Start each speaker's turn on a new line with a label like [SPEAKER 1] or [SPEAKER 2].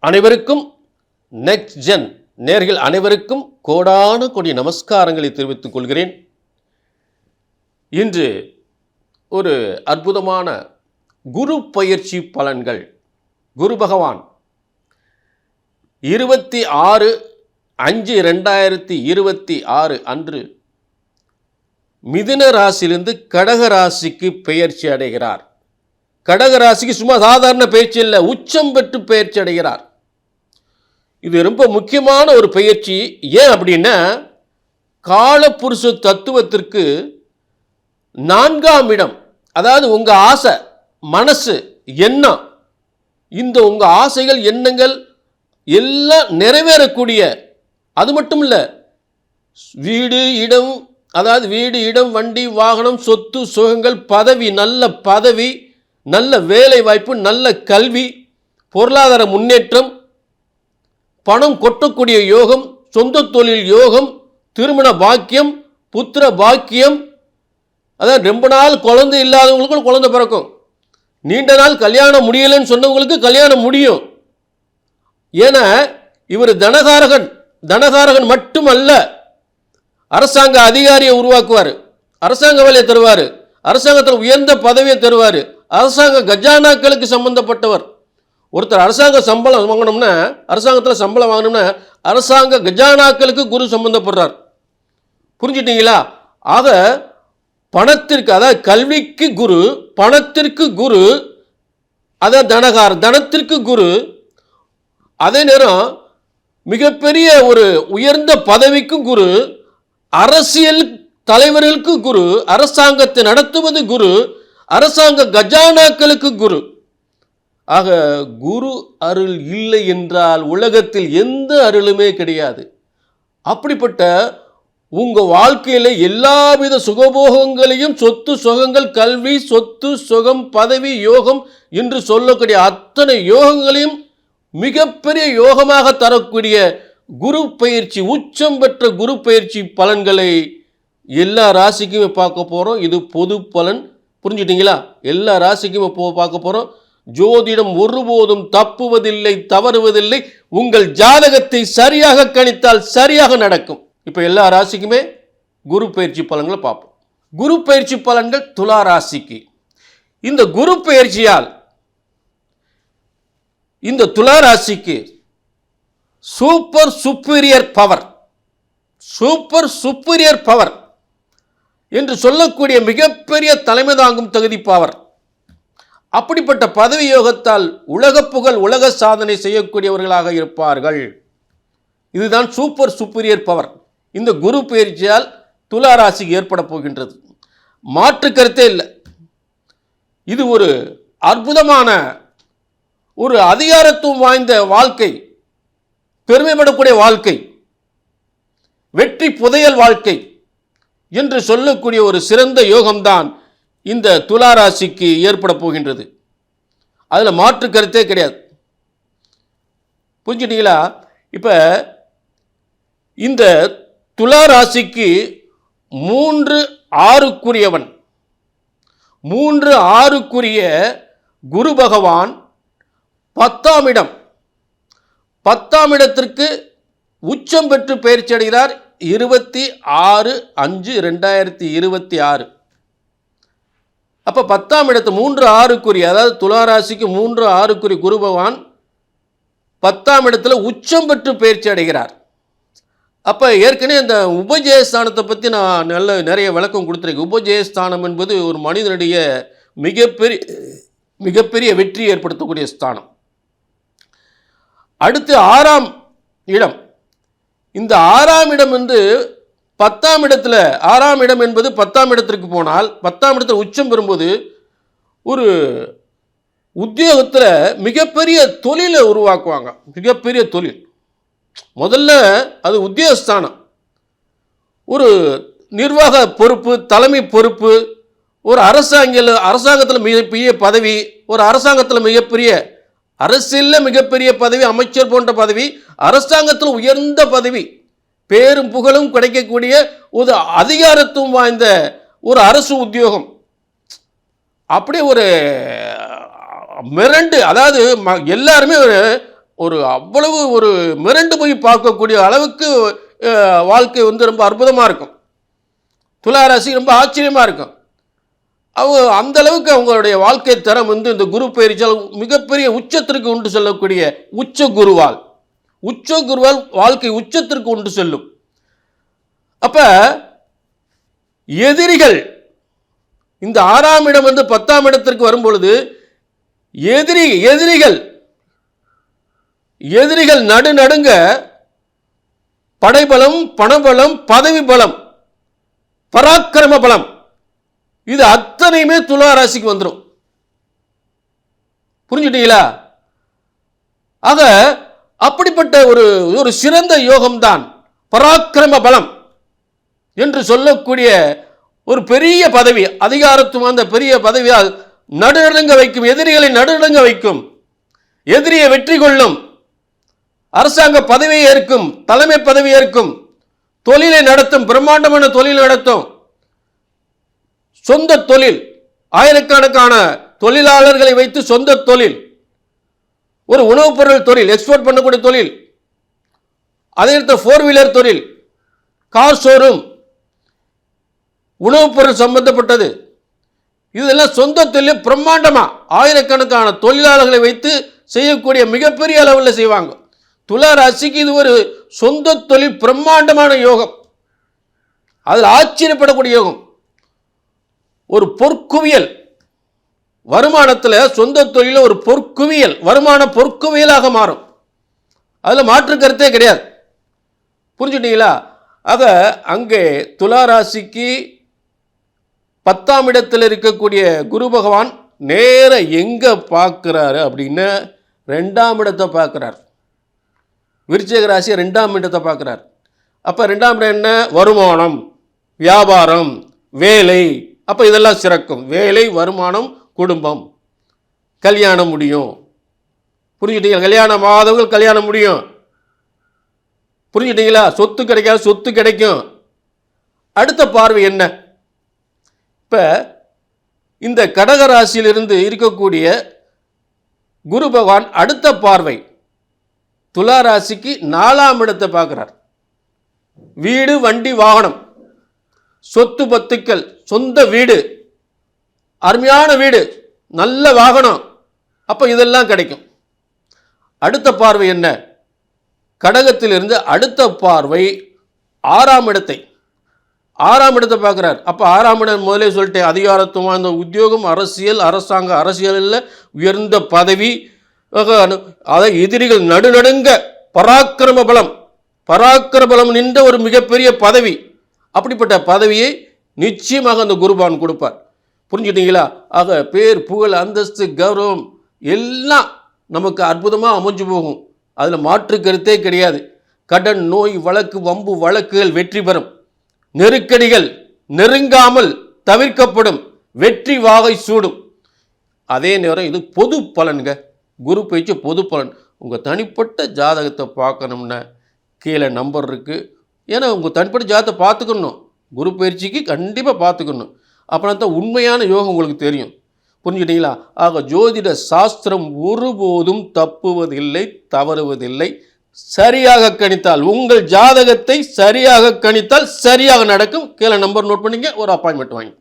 [SPEAKER 1] அனைவருக்கும் next gen நேர்கள் அனைவருக்கும் கோடான கோடி நமஸ்காரங்களை தெரிவித்துக் கொள்கிறேன். இன்று ஒரு அற்புதமான குரு பயிற்சி பலன்கள். குரு பகவான் 26/5/2026 அன்று மிதுன ராசியிலிருந்து கடக ராசிக்கு பெயர்ச்சி அடைகிறார். கடக ராசிக்கு சும்மா சாதாரண பயிற்சி இல்லை, உச்சம் பெற்று பெயர்ச்சி அடைகிறார். இது ரொம்ப முக்கியமான ஒரு பயிற்சி. ஏன் அப்படின்னா, காலபுருஷ தத்துவத்திற்கு 4ஆம் இடம், அதாவது உங்கள் ஆசை, மனசு, எண்ணம், இந்த உங்கள் ஆசைகள் எண்ணங்கள் எல்லாம் நிறைவேறக்கூடிய, அது மட்டும் இல்லை, வீடு இடம், அதாவது வீடு இடம் வண்டி வாகனம் சொத்து சுகங்கள் பதவி, நல்ல பதவி, நல்ல வேலை வாய்ப்பு, நல்ல கல்வி, பொருளாதார முன்னேற்றம், பணம் கொட்டக்கூடிய யோகம், சொந்த தொழில் யோகம், திருமண பாக்கியம், புத்திர பாக்கியம், அதாவது ரொம்ப நாள் குழந்தை இல்லாதவங்களுக்கு குழந்தை பிறக்கும், நீண்ட நாள் கல்யாணம் முடியலைன்னு சொன்னவங்களுக்கு கல்யாணம் முடியும். ஏன்னா இவர் தனகாரகன் மட்டுமல்ல, அரசாங்க அதிகாரியை உருவாக்குவார், அரசாங்க வேலையை தருவார், அரசாங்கத்தில் உயர்ந்த பதவியை தருவார், அரசாங்க கஜானாக்களுக்கு சம்பந்தப்பட்டவர். ஒருத்தர் அரசாங்க சம்பளம் வாங்கணும்னா, அரசாங்கத்தில் சம்பளம் வாங்கணும்னா அரசாங்க கஜானாக்களுக்கு குரு சம்பந்தப்படுறார். புரிஞ்சுட்டீங்களா? ஆக பணத்திற்கு, அதாவது கல்விக்கு குரு, பணத்திற்கு குரு, அதாவது தனத்திற்கு குரு, அதே நேரம் மிகப்பெரிய ஒரு உயர்ந்த பதவிக்கு குரு, அரசியல் தலைவர்களுக்கு குரு, அரசாங்கத்தை நடத்துவது குரு, அரசாங்க கஜானாக்களுக்கு குரு. ஆக குரு அருள் இல்லை என்றால் உலகத்தில் எந்த அருளுமே கிடையாது. அப்படிப்பட்ட உங்கள் வாழ்க்கையில் எல்லாவித சுகபோகங்களையும், சொத்து சுகங்கள், கல்வி, சொத்து சுகம், பதவி, யோகம் என்று சொல்லக்கூடிய அத்தனை யோகங்களையும் மிகப்பெரிய யோகமாக தரக்கூடிய குரு பயிற்சி, உச்சம் பெற்ற குரு பயிற்சி பலன்களை எல்லா ராசிக்குமே பார்க்க போகிறோம். இது பொது பலன். புரிஞ்சுட்டீங்களா? எல்லா ராசிக்குமே பார்க்க போகிறோம். ஜோதிடம் ஒருபோதும் தப்புவதில்லை, தவறுவதில்லை. உங்கள் ஜாதகத்தை சரியாக கணித்தால் சரியாக நடக்கும். இப்போ எல்லா ராசிக்குமே குரு பயிற்சி பலன்களை பார்ப்போம். குரு பயிற்சி பலன்கள் துலா ராசிக்கு. இந்த குரு பயிற்சியால் இந்த துலா ராசிக்கு சூப்பர் சுப்பீரியர் பவர் என்று சொல்லக்கூடிய மிகப்பெரிய தலைமை தாங்கும் தகுதி பவர். அப்படிப்பட்ட பதவி யோகத்தால் உலக புகழ், உலக சாதனை செய்யக்கூடியவர்களாக இருப்பார்கள். இதுதான் சூப்பர் சுப்பீரியர் பவர் இந்த குரு பயிற்சியால் துலா ராசிக்கு ஏற்பட போகின்றது. மாற்று கருத்தே இல்லை. இது ஒரு அற்புதமான ஒரு அதிகாரத்துவம் வாய்ந்த வாழ்க்கை, பெருமைப்படக்கூடிய வாழ்க்கை, வெற்றி புதையல் வாழ்க்கை என்று சொல்லக்கூடிய ஒரு சிறந்த யோகம்தான் இந்த துலா ராசிக்கு ஏற்பட போகின்றது. அதில் மாற்று கருத்தே கிடையாது. புரிஞ்சுட்டீங்களா? இப்போ இந்த துலா ராசிக்கு 3/6க்குரியவன், 3/6க்குரிய குரு பகவான் 10ஆம் இடம், 10ஆம் இடத்திற்கு உச்சம் பெற்று பயிற்சி அடைகிறார் 26/5/2026. அப்போ 10ஆம் இடத்து 3/6க்குரிய, அதாவது துலா ராசிக்கு 3/6க்குரிய குரு பகவான் 10ஆம் இடத்துல உச்சம் பெற்று பயிற்சி அடைகிறார். அப்போ ஏற்கனவே இந்த உபஜயஸ்தானத்தை பற்றி நான் நிறைய விளக்கம் கொடுத்துருக்கேன். உபஜயஸ்தானம் என்பது ஒரு மனிதனுடைய மிகப்பெரிய வெற்றியை ஏற்படுத்தக்கூடிய ஸ்தானம். அடுத்து 6ஆம் இடம். இந்த 6ஆம் இடம் வந்து 10ஆம் இடத்துல, 6ஆம் இடம் என்பது 10ஆம் இடத்திற்கு போனால், 10ஆம் இடத்துல உச்சம் பெறும்போது ஒரு உத்தியோகத்தில் மிகப்பெரிய தொழிலை உருவாக்குவாங்க. மிகப்பெரிய தொழில். முதல்ல அது உத்தியோகஸ்தானம், ஒரு நிர்வாக பொறுப்பு, தலைமை பொறுப்பு, ஒரு அரசாங்கத்தில் மிகப்பெரிய பதவி, ஒரு அரசாங்கத்தில் மிகப்பெரிய, அரசியலில் மிகப்பெரிய பதவி, அமைச்சர் போன்ற பதவி, அரசாங்கத்தில் உயர்ந்த பதவி, பேரும் புகழும் கிடைக்கக்கூடிய ஒரு அதிகாரத்துவம் வாய்ந்த ஒரு அரசு உத்தியோகம். அப்படியே ஒரு மிரண்டு, அதாவது எல்லாருமே ஒரு அவ்வளவு ஒரு மிரண்டு போய் பார்க்கக்கூடிய அளவுக்கு வாழ்க்கை வந்து ரொம்ப அற்புதமாக இருக்கும். துலா ராசி ரொம்ப ஆச்சரியமாக இருக்கும். அவங்க அந்த அளவுக்கு அவங்களுடைய வாழ்க்கை தரம் வந்து இந்த குரு பயிற்சியால் மிகப்பெரிய உச்சத்திற்கு உண்டு செல்லக்கூடிய உச்ச குருவால் வாழ்க்கை உச்சத்திற்கு உண்டு செல்லும். அப்ப எதிரிகள் இந்த 6ஆம் இடம் வந்து 10ஆம் இடத்திற்கு வரும்பொழுது எதிரிகள் நடுநடுங்க படைபலம், பணபலம், பதவி பலம், பராக்கிரம பலம், இது அத்தனையுமே துலா ராசிக்கு வந்துடும். புரிஞ்சுட்டீங்களா? ஆக அப்படிப்பட்ட ஒரு சிறந்த யோகம்தான் பராக்கிரம பலம் என்று சொல்லக்கூடிய ஒரு பெரிய பதவி, அதிகாரத்துவம். அந்த பெரிய பதவியால் நடுநடுங்க வைக்கும், எதிரிகளை நடுநடுங்க வைக்கும், எதிரியை வெற்றி கொள்ளும், அரசாங்க பதவியை ஏற்கும், தலைமை பதவி ஏற்கும், தொழிலை நடத்தும், பிரம்மாண்டமான தொழில் நடத்தும், சொந்த தொழில், ஆயிரக்கணக்கான தொழிலாளர்களை வைத்து சொந்த தொழில், ஒரு உணவுப் பொருள் தொழில், எக்ஸ்போர்ட் பண்ணக்கூடிய தொழில், அதே நேரத்தில் 4 வீலர் தொழில், கார் ஷோரூம், உணவுப் பொருள் சம்பந்தப்பட்டது, இதெல்லாம் சொந்த தொழில் பிரம்மாண்டமா ஆயிரக்கணக்கான தொழிலாளர்களை வைத்து செய்யக்கூடிய மிகப்பெரிய அளவில் செய்வாங்க. துலா ராசிக்கு இது ஒரு சொந்த தொழில் பிரம்மாண்டமான யோகம், அதில் ஆச்சரியப்படக்கூடிய யோகம். ஒரு பொற்குவியல் வருமானத்தில், சொந்த தொழில ஒரு பொற்குவியல், வருமான பொற்குவியலாக மாறும். அதில் மாற்று கருத்தே கிடையாது. புரிஞ்சுட்டீங்களா? ஆக அங்கே துலா ராசிக்கு 10ஆம் இடத்தில் இருக்கக்கூடிய குரு பகவான் நேர எங்க பார்க்கிறாரு அப்படின்னா 2ஆம் இடத்தை பார்க்கிறார். விருச்சிக ராசி 2ஆம் இடத்தை பார்க்கிறார். அப்ப 2ஆம் இடம் என்ன? வருமானம், வியாபாரம், வேலை. அப்ப இதெல்லாம் சிறக்கும். வேலை, வருமானம், குடும்பம், கல்யாணம் முடியும். புரிஞ்சுட்டீங்களா? கல்யாணம் ஆகாதவங்க கல்யாணம் முடியும். புரிஞ்சுட்டீங்களா? சொத்து கிடைக்காது, சொத்து கிடைக்கும். அடுத்த பார்வை என்ன? இப்ப இந்த கடக ராசியிலிருந்து இருக்கக்கூடிய குரு பகவான் அடுத்த பார்வை துலா ராசிக்கு 4ஆம் இடத்தை பார்க்கிறார். வீடு, வண்டி, வாகனம், சொத்து பத்துக்கள், சொந்த வீடு, அருமையான வீடு, நல்ல வாகனம், அப்ப இதெல்லாம் கிடைக்கும். அடுத்த பார்வை என்ன? கடகத்திலிருந்து அடுத்த பார்வை 6ஆம் இடத்தை பார்க்கிறார். அப்ப 6ஆம் இடம் முதலே சொல்லிட்டேன், அதிகாரத்துவம், அந்த உத்தியோகம், அரசியல், அரசாங்க, அரசியலில் உயர்ந்த பதவி, அதை எதிரிகள் நடுநடுங்க பராக்கிரம பலம் நின்ற ஒரு மிகப்பெரிய பதவி. அப்படிப்பட்ட பதவியை நிச்சயமாக அந்த குருபான் கொடுப்பார். புரிஞ்சுட்டீங்களா? ஆக பேர், புகழ், அந்தஸ்து, கௌரவம் எல்லாம் நமக்கு அற்புதமாக அமைஞ்சு போகும். அதில் மாற்று கருத்தே கிடையாது. கடன், நோய், வழக்கு, வம்பு வழக்குகள் வெற்றி பெறும். நெருக்கடிகள் நெருங்காமல் தவிர்க்கப்படும். வெற்றி வாகை சூடும். அதே நேரம் இது பொது பலன்க. குரு பயிற்சி பொது பலன். உங்கள் தனிப்பட்ட ஜாதகத்தை பார்க்கணும்னா கீழே நம்பர் இருக்குது. ஏன்னா உங்கள் தனிப்பட்ட ஜாதகத்தை பார்த்துக்கணும். குரு பயிற்சிக்கு கண்டிப்பாக பார்த்துக்கணும். அப்புறம் தான் உண்மையான யோகம் உங்களுக்கு தெரியும். புரிஞ்சுக்கிட்டீங்களா? ஆக ஜோதிட சாஸ்திரம் ஒருபோதும் தப்புவதில்லை, தவறுவதில்லை. சரியாக கணித்தால், உங்கள் ஜாதகத்தை சரியாக கணித்தால் சரியாக நடக்கும். கீழே நம்பர் நோட் பண்ணிங்க, ஒரு அப்பாயின்மெண்ட் வாங்கி.